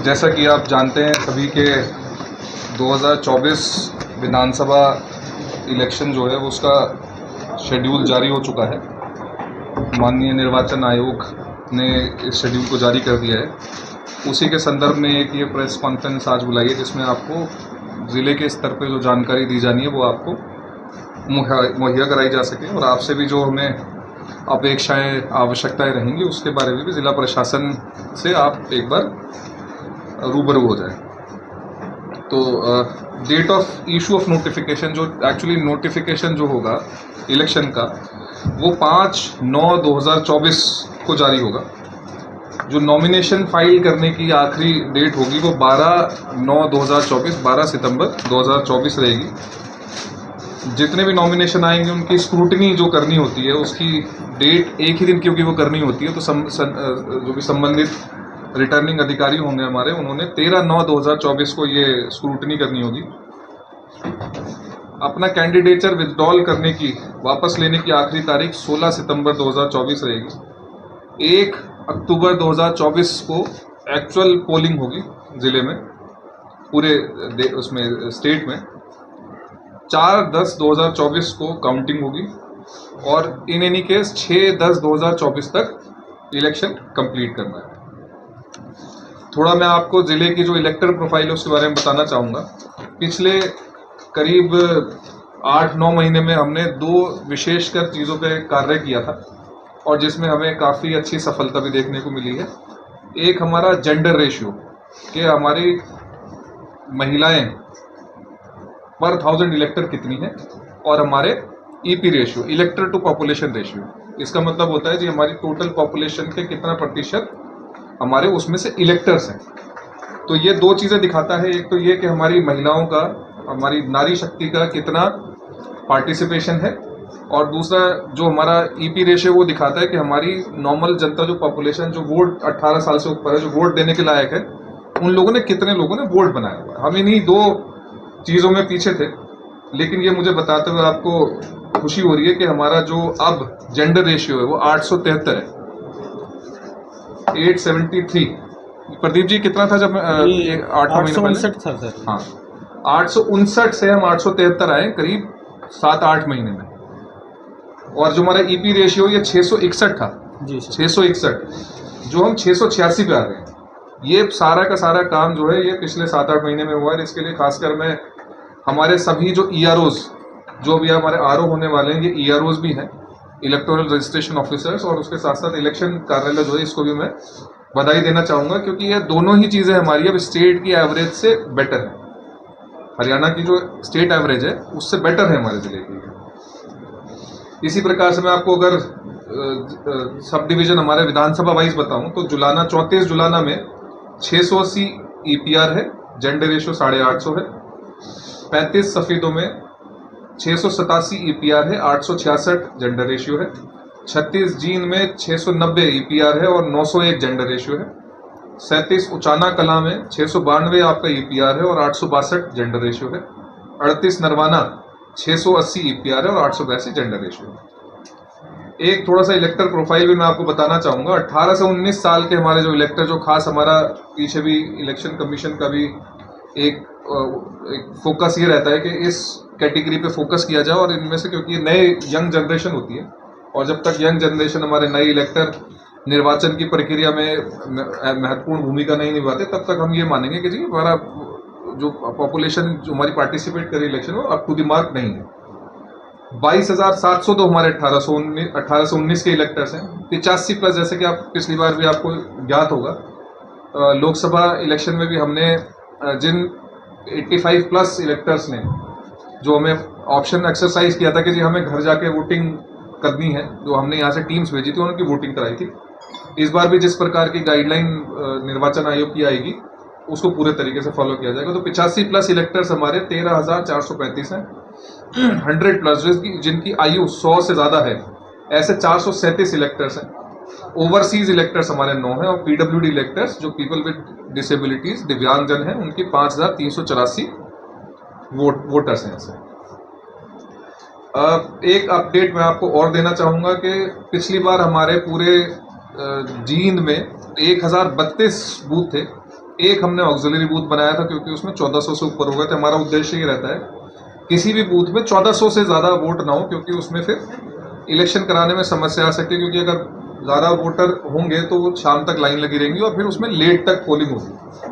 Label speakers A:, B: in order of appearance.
A: जैसा कि आप जानते हैं सभी के 2024 विधानसभा इलेक्शन जो है उसका शेड्यूल जारी हो चुका है। माननीय निर्वाचन आयोग ने इस शेड्यूल को जारी कर दिया है। उसी के संदर्भ में एक ये प्रेस कॉन्फ्रेंस आज बुलाई है जिसमें आपको ज़िले के स्तर पर जो जानकारी दी जानी है वो आपको मुहैया कराई जा सके और आपसे भी जो हमें अपेक्षाएं आवश्यकताएं रहेंगी उसके बारे में भी ज़िला प्रशासन से आप एक बार रूबरू हो जाए। तो date of issue of notification, जो एक्चुअली नोटिफिकेशन जो होगा इलेक्शन का वो 5/9/2024 को जारी होगा। जो नॉमिनेशन फाइल करने की आखिरी डेट होगी वो 12/9/2024 12 सितंबर 2024 रहेगी। जितने भी नॉमिनेशन आएंगे उनकी स्क्रूटनी जो करनी होती है उसकी डेट एक ही दिन क्योंकि वो करनी होती है, तो जो भी संबंधित रिटर्निंग अधिकारी होंगे हमारे, उन्होंने 13/9/2024 को ये स्क्रूटनी करनी होगी। अपना कैंडिडेचर विथड्रॉल करने की, वापस लेने की आखिरी तारीख 16 सितंबर 2024 रहेगी। 1 अक्टूबर 2024 को एक्चुअल पोलिंग होगी ज़िले में, पूरे उसमें स्टेट में। 4/10/2024 को काउंटिंग होगी और इन एनी केस 6/10/2024 तक इलेक्शन कंप्लीट करना है। थोड़ा मैं आपको ज़िले की जो इलेक्टर प्रोफाइल है उसके बारे में बताना चाहूँगा। पिछले करीब 8-9 महीने में हमने 2 विशेषकर चीज़ों पे कार्य किया था और जिसमें हमें काफ़ी अच्छी सफलता भी देखने को मिली है। एक हमारा जेंडर रेशियो कि हमारी महिलाएं पर 1000 इलेक्टर कितनी है, और हमारे EP ratio, elector to population ratio, इसका मतलब होता है जी हमारी टोटल पॉपुलेशन के कितना प्रतिशत हमारे उसमें से इलेक्टर्स हैं। तो ये 2 चीज़ें दिखाता है। एक तो ये कि हमारी महिलाओं का, हमारी नारी शक्ति का कितना पार्टिसिपेशन है, और दूसरा जो हमारा ईपी रेशियो वो दिखाता है कि हमारी नॉर्मल जनता, जो पॉपुलेशन, जो वोट 18 साल से ऊपर है, जो वोट देने के लायक है, उन लोगों ने, कितने लोगों ने वोट बनाया हुआ है। हम इन्हीं 2 चीज़ों में पीछे थे, लेकिन ये मुझे बताते हुए आपको खुशी हो रही है कि हमारा जो अब जेंडर रेशियो है वो 873 है, 873। प्रदीप जी कितना था जब 8 महीने पहले?
B: था सर।
A: हाँ, 859 से हम 873 आए करीब 7-8 महीने में। और जो हमारा ईपी रेशियो ये 661 था
B: जी,
A: 661, जो हम 686 पे आ गए हैं। ये सारा का सारा काम जो है ये पिछले 7-8 महीने में हुआ है। इसके लिए खासकर मैं हमारे सभी जो ईआरओज, जो भी हमारे आरओ होने वाले हैं, ये ईआरओज भी हैं, इलेक्टोरल रजिस्ट्रेशन ऑफिसर्स, और उसके साथ साथ इलेक्शन कार्यालय जो है इसको भी मैं बधाई देना चाहूँगा, क्योंकि ये दोनों ही चीज़ें हमारी अब स्टेट की एवरेज से बेटर है। हरियाणा की जो स्टेट एवरेज है उससे बेटर है हमारे ज़िले की। इसी प्रकार से मैं आपको अगर सब डिवीज़न हमारे विधानसभा वाइज बताऊं तो जुलाना 34 जुलाना में 680 ईपीआर है, जेंडर रेशियो 850 है। 35 सफीदों में 687 ईपीआर है, 866 जेंडर रेशियो है। 36 जींद में 690 ईपीआर है और 901 जेंडर रेशियो है। 37 उचाना कला में 692 आपका ईपीआर है और 862 जेंडर रेशियो है। 38 नरवाना 680 ईपीआर है और 882 जेंडर रेशियो है। एक थोड़ा सा इलेक्टर प्रोफाइल भी मैं आपको बताना चाहूँगा। 18 से 19 साल के हमारे जो इलेक्टर, जो खास हमारा पीछे भी इलेक्शन कमीशन का भी एक फोकस ये रहता है कि इस कैटेगरी पे फोकस किया जाए, और इनमें से क्योंकि ये नए यंग जनरेशन होती है, और जब तक यंग जनरेशन, हमारे नए इलेक्टर निर्वाचन की प्रक्रिया में महत्वपूर्ण भूमिका नहीं निभाते, तब तक हम ये मानेंगे कि जी हमारा जो पॉपुलेशन जो हमारी पार्टिसिपेट करे इलेक्शन में अप टू द मार्क नहीं है। 22,700 तो हमारे 18 से 19 के इलेक्टर्स हैं। 85 प्लस, जैसे कि आप पिछली बार भी आपको ज्ञात होगा, लोकसभा इलेक्शन में भी हमने जिन 85 प्लस इलेक्टर्स ने जो हमें ऑप्शन एक्सरसाइज किया था कि जी हमें घर जाके वोटिंग करनी है, जो हमने यहाँ से टीम्स भेजी थी, उनकी वोटिंग कराई थी। इस बार भी जिस प्रकार की गाइडलाइन निर्वाचन आयोग की आएगी उसको पूरे तरीके से फॉलो किया जाएगा। तो 85 प्लस इलेक्टर्स हमारे 13,435 हैं। 100 प्लस जिनकी आयु 100 से ज़्यादा है, ऐसे 437 इलेक्टर्स हैं। ओवरसीज इलेक्टर्स हमारे 9 हैं, और पीडब्ल्यूडी इलेक्टर्स जो पीपल विद डिसेबिलिटीज, दिव्यांगजन हैं, उनकी 5,384 वोटर्स हैं ऐसे। एक अपडेट मैं आपको और देना चाहूँगा कि पिछली बार हमारे पूरे जींद में 1032 बूथ थे। एक हमने ऑक्सिलरी बूथ बनाया था क्योंकि उसमें 1400 से ऊपर हो गए थे। हमारा उद्देश्य ये रहता है किसी भी बूथ में 1400 से ज़्यादा वोट ना हो, क्योंकि उसमें फिर इलेक्शन कराने में समस्या आ सकती है, क्योंकि अगर ज़्यादा वोटर होंगे तो वो शाम तक लाइन लगी रहेंगी और फिर उसमें लेट तक पोलिंग होगी।